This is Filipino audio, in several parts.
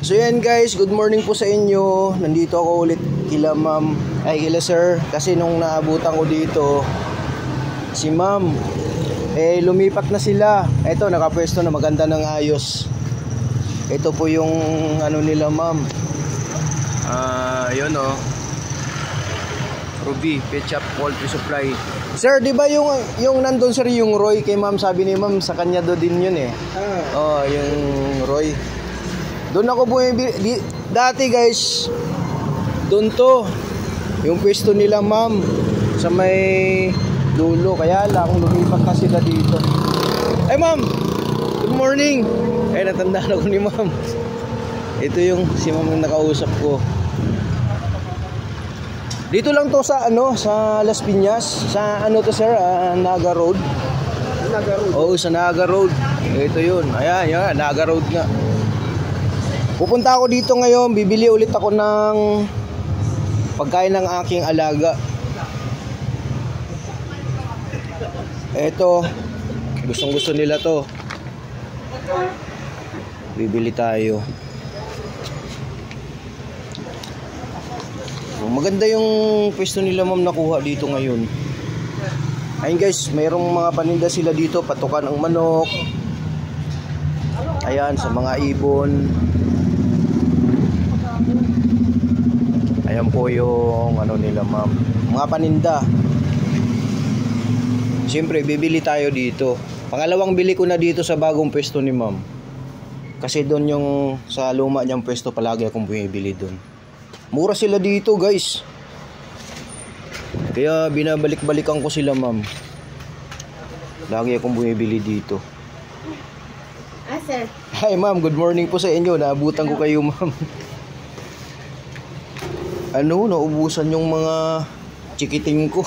So yan guys, good morning po sa inyo. Nandito ako ulit kila ma'am, kila sir. Kasi nung naabutan ko dito, si ma'am, lumipat na sila. Ito, nakapwesto na, maganda ng ayos. Ito po yung ano nila ma'am. Yun o. Ruby, Pet Shop, Poultry Supply. Sir, di ba yung nandun sir, yung Roy kay ma'am, sabi ni ma'am, sa kanya do din yun eh. Oh, yung Roy. Doon ako bumibili. Dati guys, doon to. Yung pwesto nila ma'am, sa may dulo. Kaya lang, lumipat na sila dito. Ay ma'am, good morning. Ay, natandaan ako ni ma'am. Ito yung si ma'am na nakausap ko. Dito lang to sa ano, sa Las Piñas. Sa ano to sir, Naga Road. Naga Road. Oo, sa Naga Road. Ito yun. Ayan, yan, Naga Road nga. Pupunta ako dito ngayon, bibili ulit ako ng pagkain ng aking alaga. Eto, gustong gusto nila to. Bibili tayo. Maganda yung pwesto nila ma'am nakuha dito ngayon. Ayun guys, mayroong mga paninda sila dito, patukan ng manok. Ayan, sa mga ibon. Ayan po yung ano nila ma'am, mga paninda. Siyempre bibili tayo dito. Pangalawang bili ko na dito sa bagong pwesto ni ma'am. Kasi doon yung sa luma niyang pwesto palagi akong bumibili doon. Mura sila dito guys. Kaya binabalik-balikan ko sila ma'am. Lagi akong bumibili dito. Sir. Hi ma'am, good morning po sa inyo. Naabutan ko kayo ma'am. Ano, naubusan yung mga chikiting ko.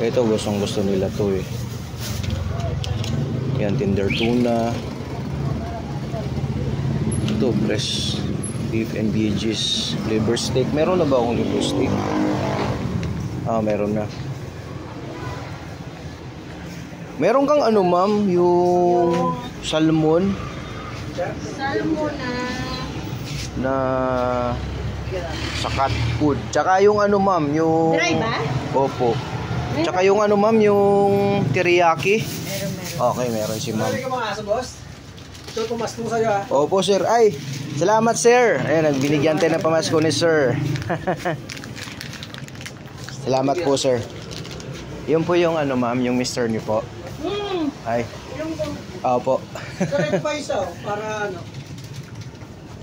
Ito, gustong-gusto nila to eh. Yan, tender tuna. Ito, fresh beef and veggies. Liver steak. Meron na ba akong liver steak? Meron na. Meron kang ano ma'am, yung salmon. Salmon na sa cat food. Tsaka yung ano ma'am, yung dry ba? Opo. Tsaka yung ano ma'am, yung teriyaki. Okay, meron si ma'am. Ito pumasko sa'yo ha. Opo sir. Ay, salamat sir. Ayan, nagbinigyan tayo ng pamasko ni sir. Salamat po sir. Yun po yung ano ma'am, yung mister niyo po. Ay. Opo. Correct pa isa para ano.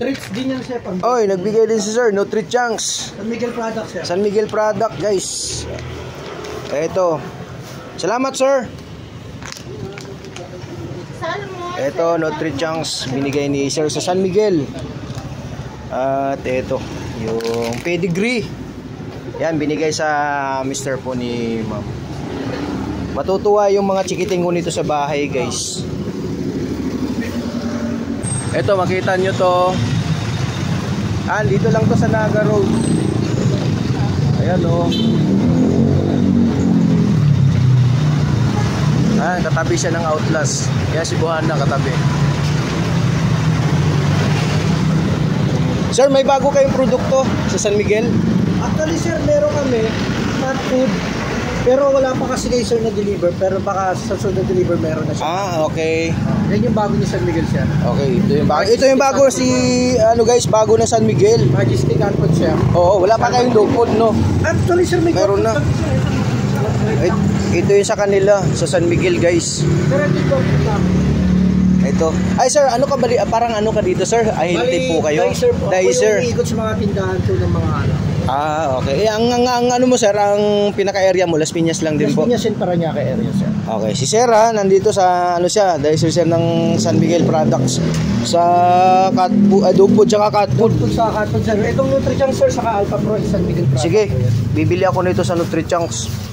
Treats din yan siya pang. Oy, nagbigay din si sir, Nutri-Chunks. San Miguel product siya. San Miguel product, guys. Eto. Salamat, sir. Salmon. Eto, Nutri-Chunks binigay ni sir sa San Miguel. At eto, yung pedigree. Yan, binigay sa mister po ni ma'am. Matutuwa yung mga chikiting ko nito sa bahay, guys. Eto, makita nyo to. Dito lang to sa Naga Road. Ayan o. Katabi siya ng Outlast. Yan si Buhana katabi. Sir, may bago kayong produkto sa San Miguel? Actually sir, meron kami cat food. Pero wala pa kasi kayo sir na-deliver. Pero baka sa sunod na-deliver meron na siya. Okay. Yan yung bago ni San Miguel siya. Okay, ito yung bago. Ito yung bago si ano guys, bago na San Miguel. Majestic cat food siya. Oo, wala pa kayong dupod, no? Actually sir, may Meron na. Ito yung sa kanila, sa San Miguel, guys. Pero dito Ito. Ay sir, ano ka bali? Parang ano ka dito, sir? Ay, hindi po kayo. Dicer po. Dicer. Ako yung ikot sa mga tindahan po ng mga ano. Okay. Ang ano mo sir, ang pinaka-area mo, Las Piñas lang din po. Las Piñas and Parañaque area sir. Okay, si Sir nandito sa ano siya, Dicer sir ng San Miguel Products sa cat food, dupod tsaka cat food. Dupod sa cat food sir. Itong Nutri-Chunks sir saka Alpha Pro San Miguel product. Sige, bibili ako nito sa Nutri-Chunks.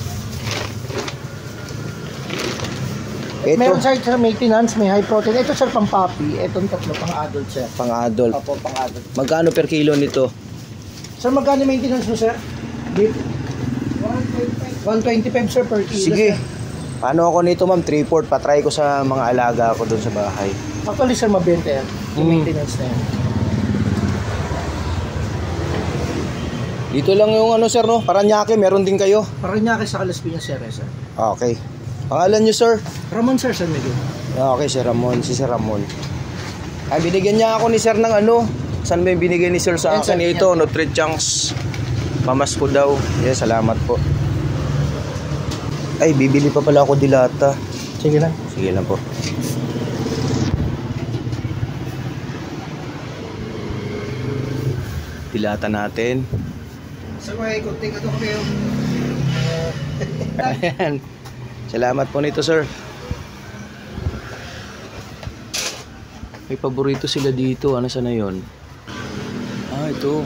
Meron sir maintenance, may high protein. Ito sir pang puppy, itong tatlo pang adult sir. Pang adult. Opo, pang adult. Magkano per kilo nito? Sir, magkano maintenance mo sir? Beef? 125 sir per kilo. Sige. Sir. Paano ako nito ma'am? 3/4. Patry ko sa mga alaga ko doon sa bahay. Actually sir, mabenta yan. Yung maintenance na yan. Dito lang yung ano sir no? Paranaque, meron din kayo. Paranaque sa Las Piñas sir. Okay. Pangalan nyo sir? Ramon sir, San Miguel. Okay, si Ramon. Si Sir Ramon. Ay, binigyan niya ako ni sir ng ano. Saan ba yung binigay ni sir sa akin? Ito, Nutri-Chunks. Pamasko daw. Yes, salamat po. Ay, bibili pa pala ako dilata. Sige lang. Sige lang po. Dilata natin. Sir, may kunting ano kami yung... Ayan. Salamat po nito, sir. May paborito sila dito. Ano sana yun? Ah, ito.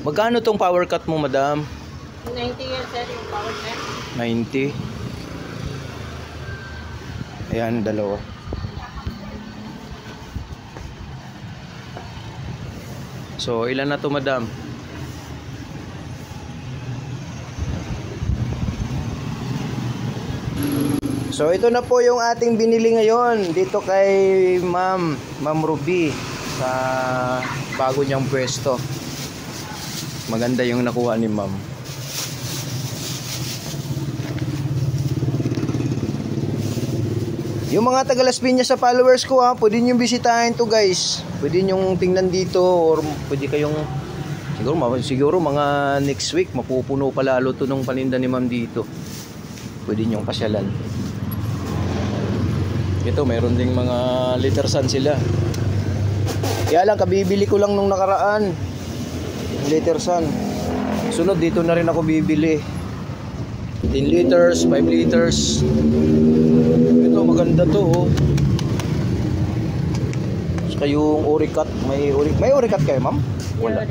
Magkano tong power cut mo, madam? 90 yan sir yung power cut. 90. Ayan, dalawa. So, ilan na to, madam? So, ito na po yung ating binili ngayon dito kay Ma'am Ruby sa bago niyang pwesto. Maganda yung nakuha ni Ma'am. Yung mga taga Las Piñas sa followers ko ha, pwede nyo bisitahin to guys. Pwede nyo tingnan dito or pwede kayong siguro mga next week mapupuno pa lalo to ng paninda ni Ma'am dito. Pwede nyo pasyalan. Ito mayroon ding mga litersan sila. Kaya lang kabibili ko lang nung nakaraan. Litersan. Sunod dito na rin ako bibili. 10 liters, 5 liters. Ito maganda to oh. Saka yung Uricat, may Uricat kayo ma'am? Wala.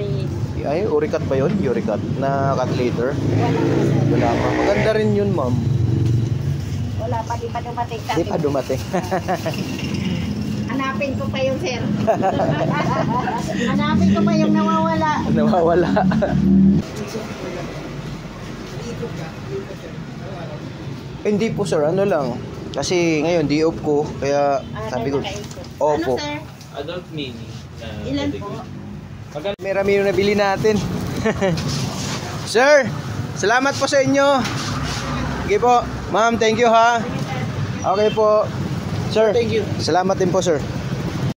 Ay, Uricat ba yun? Uricat na cut liter? Wala pa. Maganda rin yun ma'am. Wala pa, di pa dumating sa Di pa dumating. Hanapin ko pa yung sir. Hanapin ko pa yung nawawala. Nawawala. Hindi po sir, ano lang. Kasi ngayon di off ko, kaya sabi ko, opo. Ano sir? Adult mini. Ilan po? Marami yung nabili natin. Sir, salamat po sa inyo. Okay po. Ma'am, thank you ha. Okay po. Sir, Thank you. salamat din po sir.